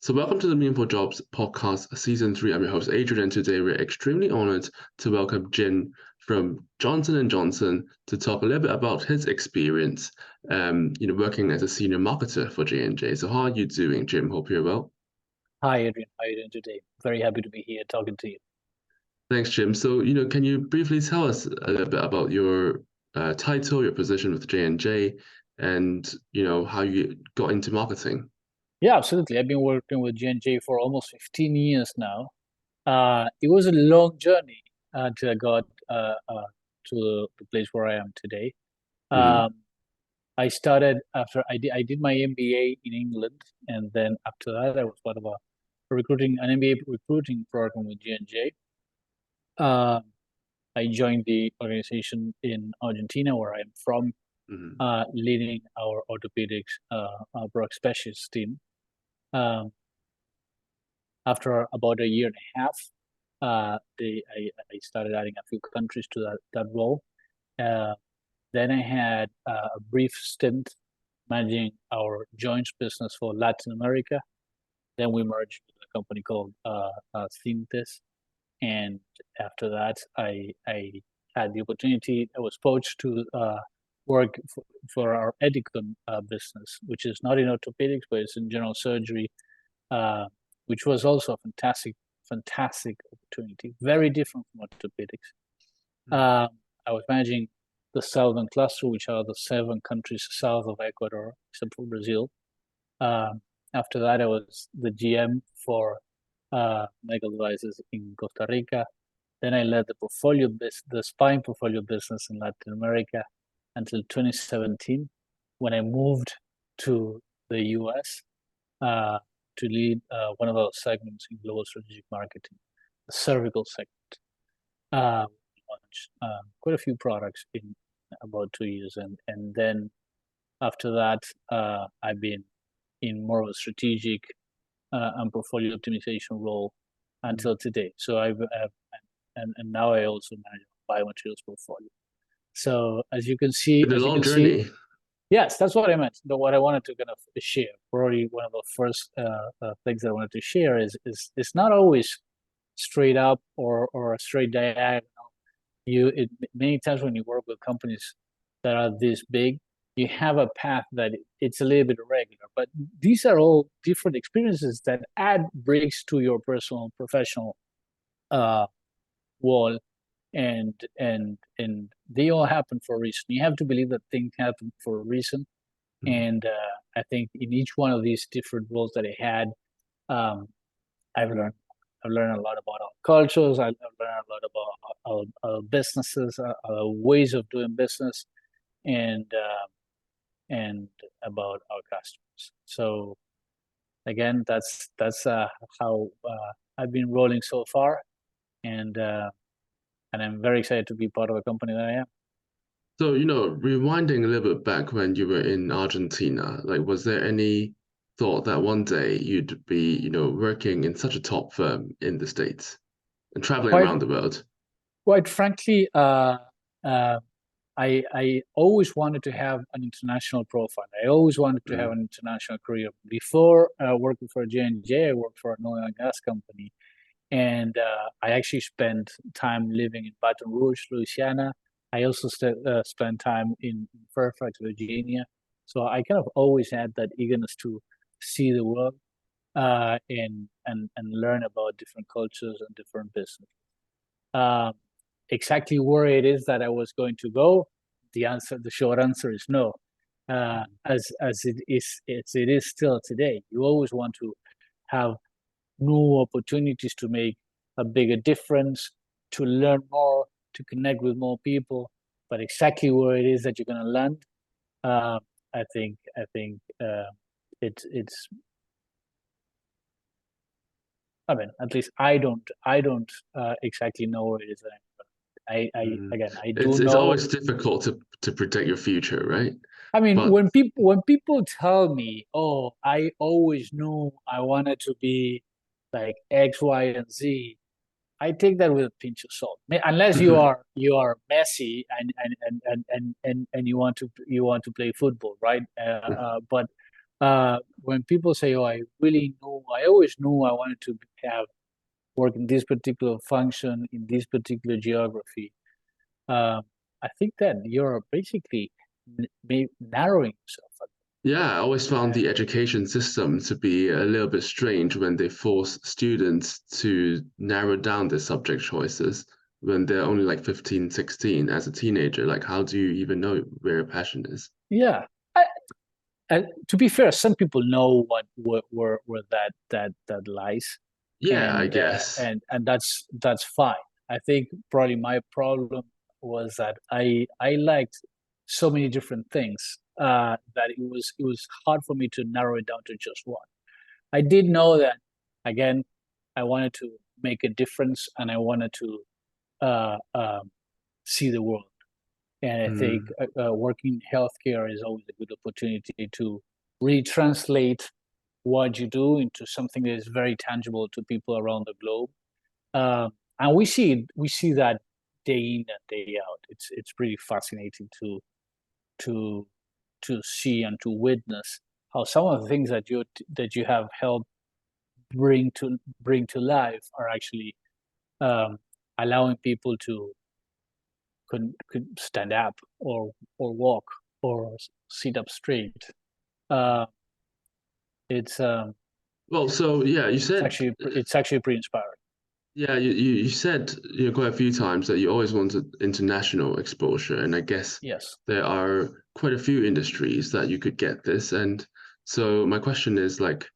So welcome to the Meaningful Jobs podcast, season 3. I'm your host, Adrian, and today we're extremely honored to welcome Jim from Johnson and Johnson to talk a little bit about his experience, working as a senior marketer for J&J. So how are you doing, Jim? Hope you're well. Hi, Adrian. How are you doing today? Very happy to be here talking to you. Thanks, Jim. So, can you briefly tell us a little bit about your title, your position with J&J, and, how you got into marketing? Yeah, absolutely. I've been working with J&J for almost 15 years now. It was a long journey until I got to the place where I am today. Mm, Um, I started after I did my MBA in England, and then after that, I was part of an MBA recruiting program with J&J. I joined the organization in Argentina, where I'm from, mm, leading our orthopedics product specialist team. Um, After about a year and a half, I started adding a few countries to that role. Uh, then I had a brief stint managing our joints business for Latin America. Then we merged with a company called Synthes. And after that, I had the opportunity. I was poached to work for our Edicon business, which is not in orthopedics, but it's in general surgery, uh, which was also a fantastic opportunity. Very different from orthopedics. mm, I was managing the southern cluster, which are the 7 countries south of Ecuador, except for Brazil. Um, After that, I was the GM for medical devices in Costa Rica. Then I led the spine portfolio business in Latin America until 2017, when I moved to the US uh, to lead one of those segments in global strategic marketing, the cervical segment. We launched quite a few products in about 2 years, and then after that, I've been in more of a strategic and portfolio optimization role mm. until today. So and now I also manage biomaterials portfolio. So It's a as you long can see, journey. yes, that's what I meant. What I wanted to kind of share, probably one of the first things that I wanted to share is it's not always straight up or a straight diagonal. Many times when you work with companies that are this big, you have a path that it's a little bit irregular. But these are all different experiences that add breaks to your personal professional uh, wall, and they all happen for a reason. You have to believe that things happen for a reason. Mm. And I think in each one of these different roles that I had, um, I've learned I've learned a lot about our cultures. I've learned a lot about our businesses, our ways of doing business, and and about our customers. So again, that's how I've been rolling so far, and uh, and I'm very excited to be part of a company that I am. So, rewinding a little bit back when you were in Argentina, like, was there any thought that one day you'd be, working in such a top firm in the States and traveling Quite around the world? quite frankly, uh, I always wanted to have an international profile. I always wanted to have Mm, an international career. Before working for J&J, I worked for an oil and gas company, and I actually spent time living in Baton Rouge, Louisiana. I also spent time in Fairfax, Virginia. So I kind of always had that eagerness to see the world and learn about different cultures and different business. Um, exactly where it is that I was going to go, the short answer is no. As it is still today. You always want to have new opportunities to make a bigger difference, to learn more, to connect with more people. But exactly where it is that you're going to land, uh, I think it's. I mean, at least I don't exactly know where it is that I mm. again I do It's know. always difficult to predict your future, right? I mean, But when people tell me, "Oh, I always knew I wanted to be like X, Y, and Z," I take that with a pinch of salt. Unless you are Messi and you want to play football, right? But when people say, "Oh, I always knew I wanted to have work in this particular function in this particular geography," um, I think that you're basically narrowing yourself. Yeah, I always found Uh, the education system to be a little bit strange when they force students to narrow down their subject choices when they're only like 15, 16 as a teenager. Like, how do you even know where your passion is? yeah. To be fair, some people know where that lies, Yeah, I and guess. that's fine. I think probably my problem was that I liked so many different things that it was hard for me to narrow it down to just one. I did know that again, I wanted to make a difference and I wanted to see the world. And I think Mm, working in healthcare is always a good opportunity to retranslate what you do into something that is very tangible to people around the globe. And we see that day in and day out. It's pretty fascinating to to see and to witness how some of the things that you have helped bring to life are actually um, allowing people to could stand up or walk or sit up straight. Uh, it's well, so yeah, you it's said actually it's actually pretty inspiring. yeah, you said quite a few times that you always wanted international exposure, and I guess Yes. there are quite a few industries that you could get this. And so my question is like,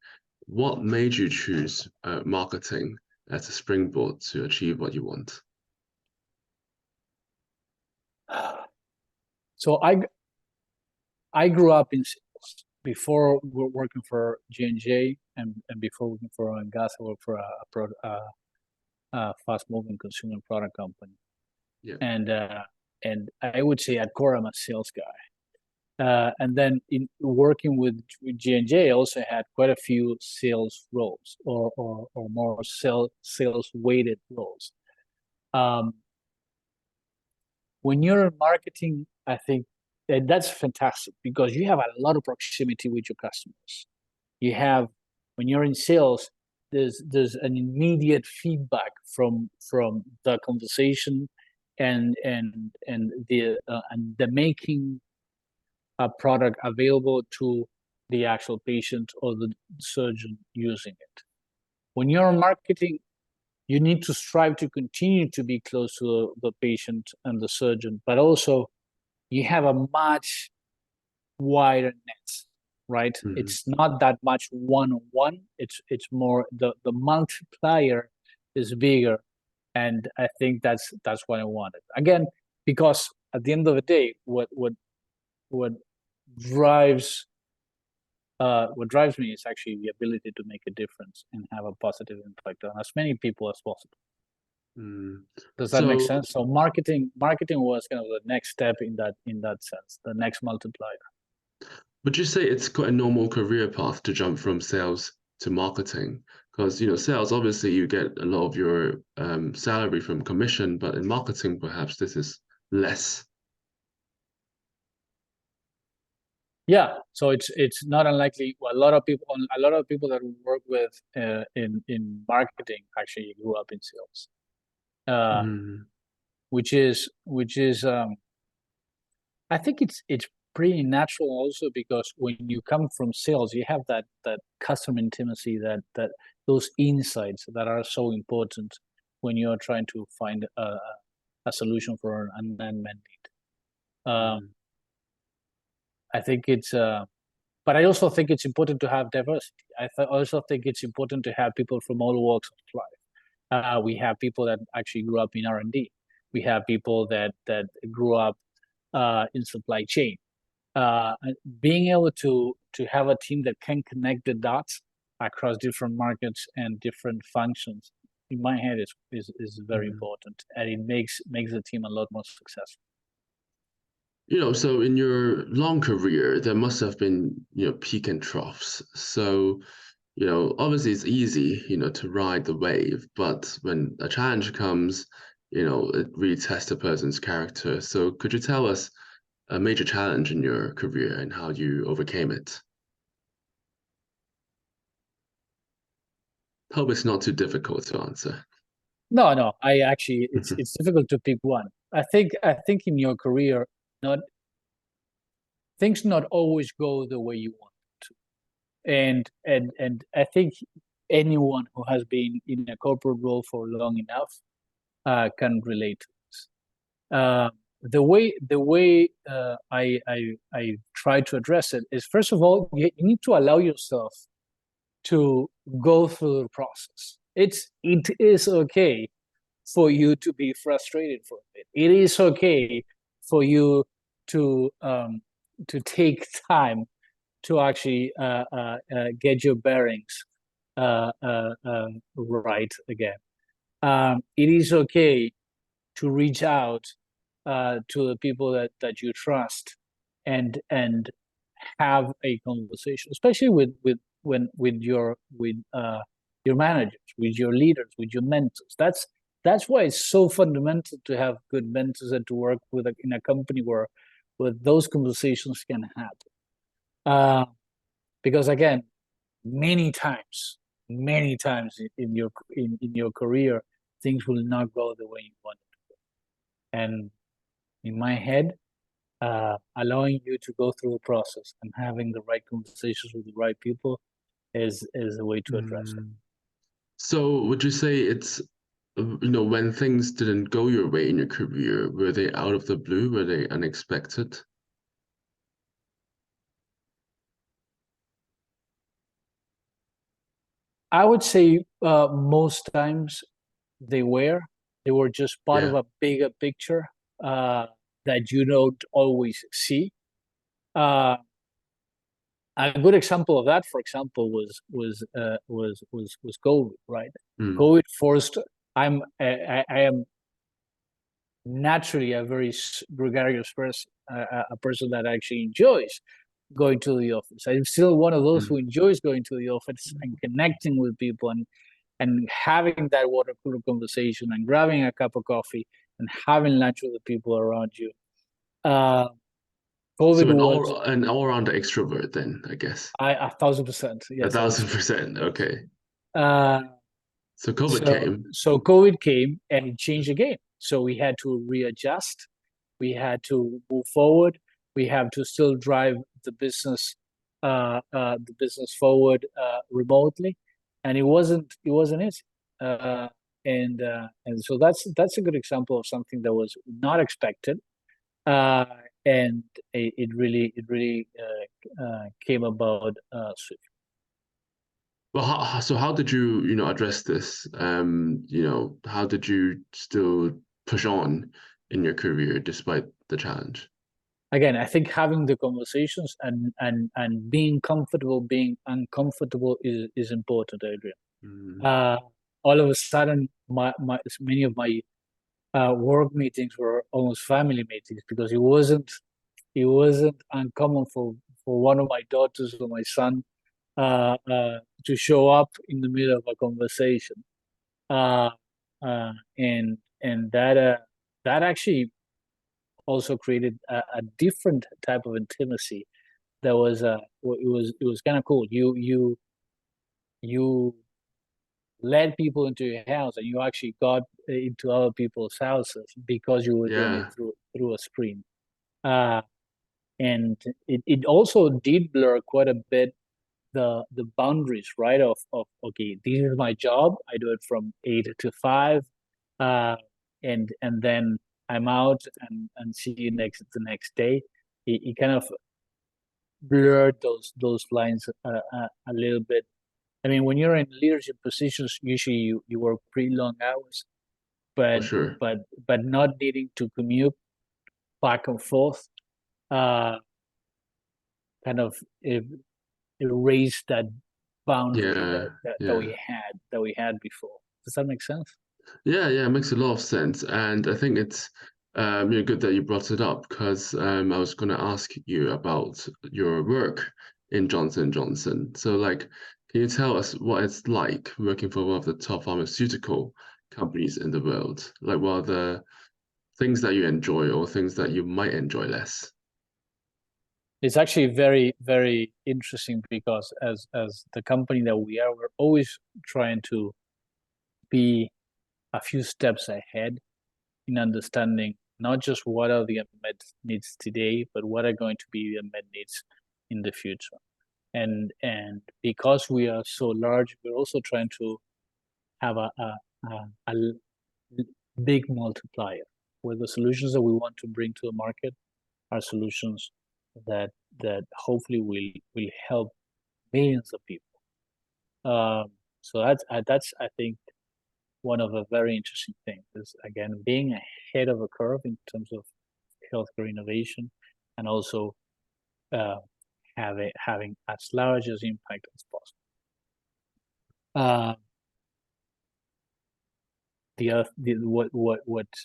what made you choose marketing as a springboard to achieve what you want? So I grew up in sales before working for J&J and before working for oil and gas. I worked for a fast moving consumer product company, Yeah. and and I would say at core I'm a sales guy. And then in working with J&J, I also had quite a few sales roles or more sales weighted roles. Um, when you're in marketing, I think that's fantastic because you have a lot of proximity with your customers. You have when you're in sales, there's an immediate feedback from the conversation and the making a product available to the actual patient or the surgeon using it. When you're in marketing, you need to strive to continue to be close to the patient and the surgeon, but also you have a much wider net, right? Mhm. It's not that much one-on-one. It's more the multiplier is bigger, and I think that's what I wanted. Again, because at the end of the day, what drives what drives me is actually the ability to make a difference and have a positive impact on as many people as possible. Mm. Does that make So sense? So marketing was kind of the next step in that sense, the next multiplier. would you say it's quite a normal career path to jump from sales to marketing? Because sales obviously you get a lot of your salary from commission, but in marketing perhaps this is less. Yeah, so it's not unlikely. Well, a lot of people that we work with in marketing actually grew up in sales, uh, Mm, which is I think it's pretty natural also because when you come from sales, you have that customer intimacy, that those insights that are so important when you're trying to find a solution for an unmet need. mm, I think but I also think it's important to have diversity. Also think it's important to have people from all walks of life. We have people that actually grew up in R&D. We have people that grew up in supply chain. Uh, Being able to have a team that can connect the dots across different markets and different functions, in my head, is very mm. important, and it makes the team a lot more successful. So in your long career, there must have been, peak and troughs. So, obviously it's easy, to ride the wave, but when a challenge comes, it really tests a person's character. So could you tell us a major challenge in your career and how you overcame it? Hope it's not too difficult to answer. No. I actually, it's difficult to pick one. I think in your career, not things not always go the way you want to, and I think anyone who has been in a corporate role for long enough can relate to this. The way I try to address it is, first of all, you need to allow yourself to go through the process. It is okay for you to be frustrated for a bit. It is okay for you to take time to actually get your bearings right again. It is okay to reach out to the people that you trust and have a conversation, especially with your managers, with your leaders, with your mentors. That's why it's so fundamental to have good mentors and to work in a company where those conversations can happen. Because again, many times in your career, things will not go the way you want it to go. And in my head, allowing you to go through the process and having the right conversations with the right people is a way to address it. So would you say it's, when things didn't go your way in your career, were they out of the blue? Were they unexpected? I would say most times they were they were just part of Yeah. a bigger picture uh, that you don't always see. Uh, a good example of that, for example, was COVID, right? Mm. COVID forced. I am naturally a very gregarious person, a person that actually enjoys going to the office. I'm still one of those who Mm. enjoys going to the office and connecting with people and having that water cooler conversation and grabbing a cup of coffee and having lunch with the people around you. Uh, So COVID was an all-round extrovert then, I guess. 1,000%. A Yes, I would thousand say. percent. Okay. Uh, So COVID so came. so COVID came and it changed the game. So we had to readjust. We had to move forward. We have to still drive the business forward remotely, and it wasn't easy. Uh, and so that's a good example of something that was not expected, uh, and it really came about swiftly. Well, how did you, address this? How did you still push on in your career despite the challenge? Again, I think having the conversations and being comfortable being uncomfortable is important, Adrian. Mm. Uh, all of a sudden, many of my work meetings were almost family meetings because it wasn't uncommon for one of my daughters or my son to show up in the middle of a conversation, uh, and that actually also created a different type of intimacy that was it was kind of cool. You led people into your house and you actually got into other people's houses because you were doing it Yeah. through a screen. Uh, and it also did blur quite a bit the boundaries, right? Of okay, this is my job. I do it from 8 to 5, uh, and then I'm out and see you the next day. It kind of blurred those lines a little bit. I mean, when you're in leadership positions, usually you work pretty long hours, For but sure. but but not needing to commute back and forth, uh, kind of erase that boundary Yeah. that Yeah. we had before. Does that make sense? Yeah, it makes a lot of sense, and I think it's good that you brought it up because I was going to ask you about your work in Johnson& Johnson. So, like, can you tell us what it's like working for one of the top pharmaceutical companies in the world? Like, what are the things that you enjoy or things that you might enjoy less? It's actually very, very interesting because as the company that we are, we're always trying to be a few steps ahead in understanding not just what are the unmet needs today, but what are going to be the unmet needs in the future. And because we are so large, we're also trying to have a big multiplier, where the solutions that we want to bring to the market are solutions that hopefully will help millions of people. So that's I think one of the very interesting things is, again, being ahead of a curve in terms of healthcare innovation, and also having as large as impact as possible.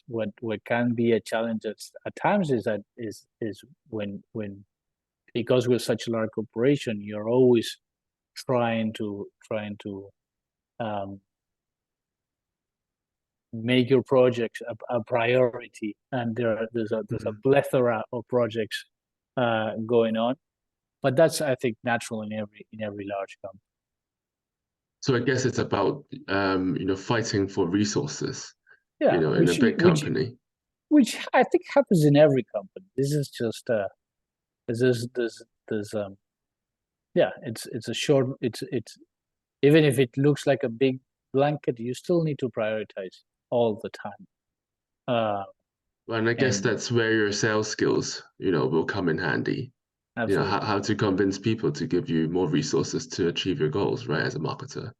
What can be a challenge at times is that is when because we're such a large corporation, you're always trying to make your projects a priority, and there's a plethora of projects going on, but that's, I think, natural in every large company. So I guess it's about fighting for resources, Yeah, in a big company. Which I think happens in every company. This is just yeah, it's a short, it's even if it looks like a big blanket, you still need to prioritize all the time. Well, and I guess that's where your sales skills, will come in handy. Absolutely. How to convince people to give you more resources to achieve your goals, right, as a marketer.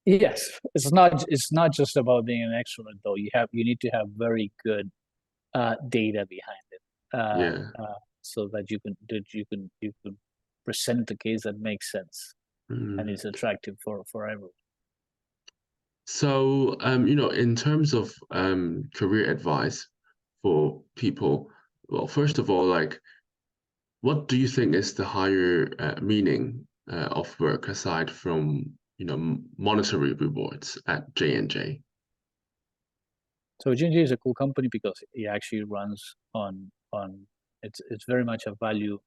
Yes, it's not just about being an expert though. You need to have very good data behind it, so that you can present the case that makes sense and is attractive for everyone. So, in terms of career advice for people, well, first of all, like, what do you think is the higher meaning of work aside from monetary rewards at J&J? So J&J is a cool company because it actually runs on it's very much a value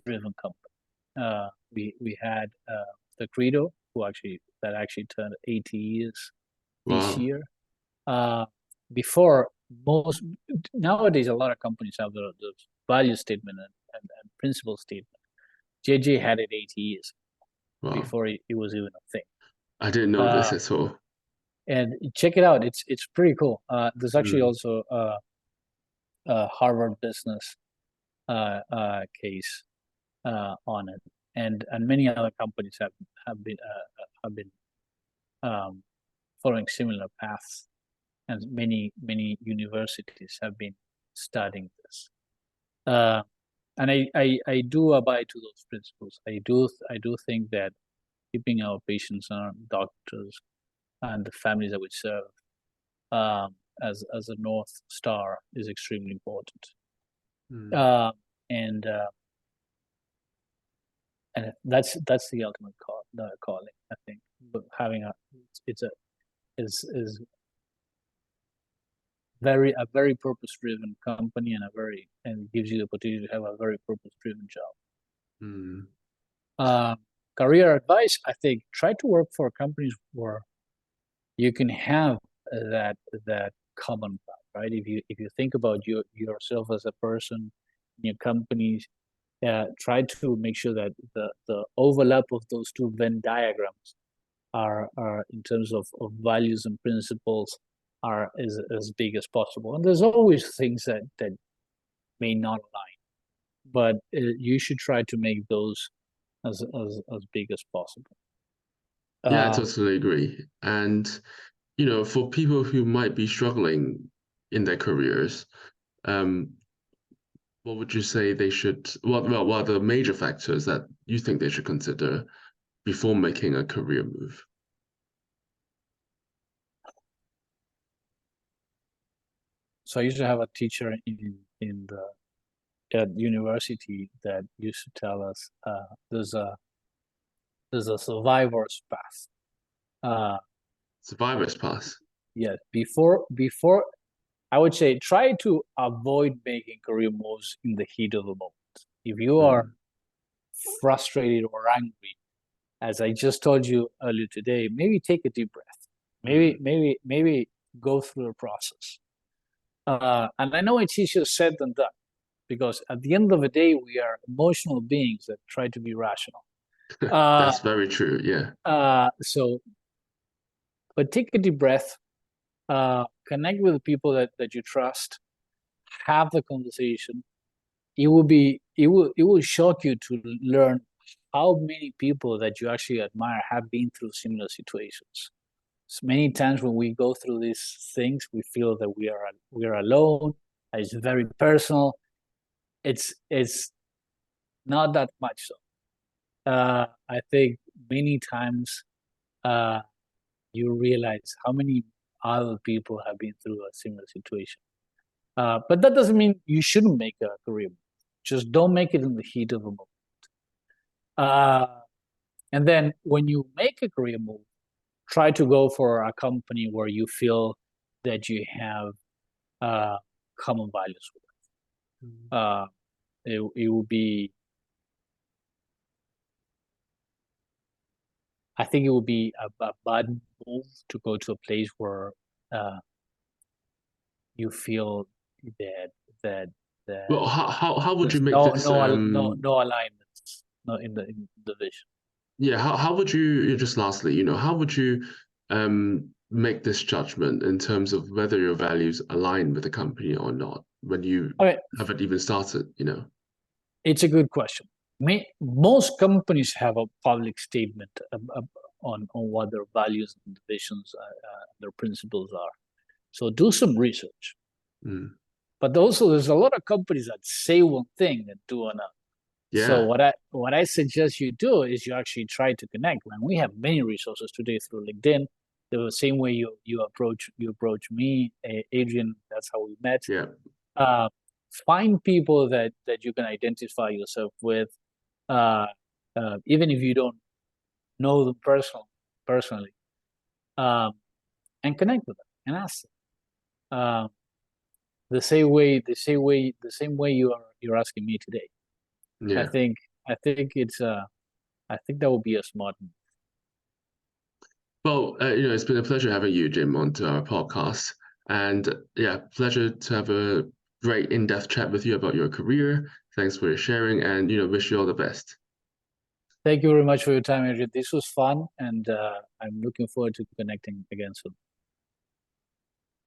driven company. We had the Credo, that actually turned 80 years this year. Before, nowadays a lot of companies have the value statement and principle statement. J&J had it 80 years before it was even a thing. I didn't know this at all. And check it out. It's pretty cool. There's actually also a Harvard Business case on it, and many other companies have been following similar paths, and many universities have been studying this. And I do abide to those principles. I do think that keeping our patients and our doctors and the families that we serve as a North Star is extremely important. And that's the ultimate calling, I think. But having is a very purpose-driven company, and gives you the opportunity to have a very purpose-driven job. Career advice, I think, try to work for companies where you can have that common path, right? If you think about yourself as a person in your companies, try to make sure that the overlap of those two Venn diagrams are in terms of values and principles are as big as possible. And there's always things that may not align, but you should try to make those as big as possible. Yeah, I totally agree. And for people who might be struggling in their careers, what would you say they should? What are the major factors that you think they should consider before making a career move? So I used to have a teacher at university that used to tell us there's a survivor's path. Survivor's path. Yeah, before I would say try to avoid making career moves in the heat of the moment. If you are frustrated or angry, as I just told you earlier today, maybe take a deep breath. Maybe go through the process. And I know it's easier said than done, because at the end of the day, we are emotional beings that try to be rational. That's very true. Yeah. But take a deep breath. Connect with the people that you trust. Have the conversation. It will shock you to learn how many people that you actually admire have been through similar situations. So many times when we go through these things, we feel that we are alone. It's very personal. It's not that much so. I think many times you realize how many other people have been through a similar situation. But that doesn't mean you shouldn't make a career move. Just don't make it in the heat of a moment. And then when you make a career move, try to go for a company where you feel that you have common values with them. It will be, I think it would be a bad move to go to a place where you feel that Well, how would you there's make this? no alignments, in the vision. Yeah, how would you, just lastly, how would you make this judgment in terms of whether your values align with the company or not when you haven't even started, It's a good question. Most companies have a public statement on what their values and visions, their principles are. So do some research. But also, there's a lot of companies that say one thing and do another. Yeah. So what I suggest you do is you actually try to connect. And we have many resources today through LinkedIn. The same way you approach me, Adrian. That's how we met. Yeah. Find people that you can identify yourself with, even if you don't know them personally, and connect with them and ask them. The same way you're asking me today. Yeah. I think that would be a smart move. Well, it's been a pleasure having you, Jim, onto our podcast, and yeah, pleasure to have a great in-depth chat with you about your career. Thanks for your sharing, and wish you all the best. Thank you very much for your time, Adrian. This was fun, and I'm looking forward to connecting again soon.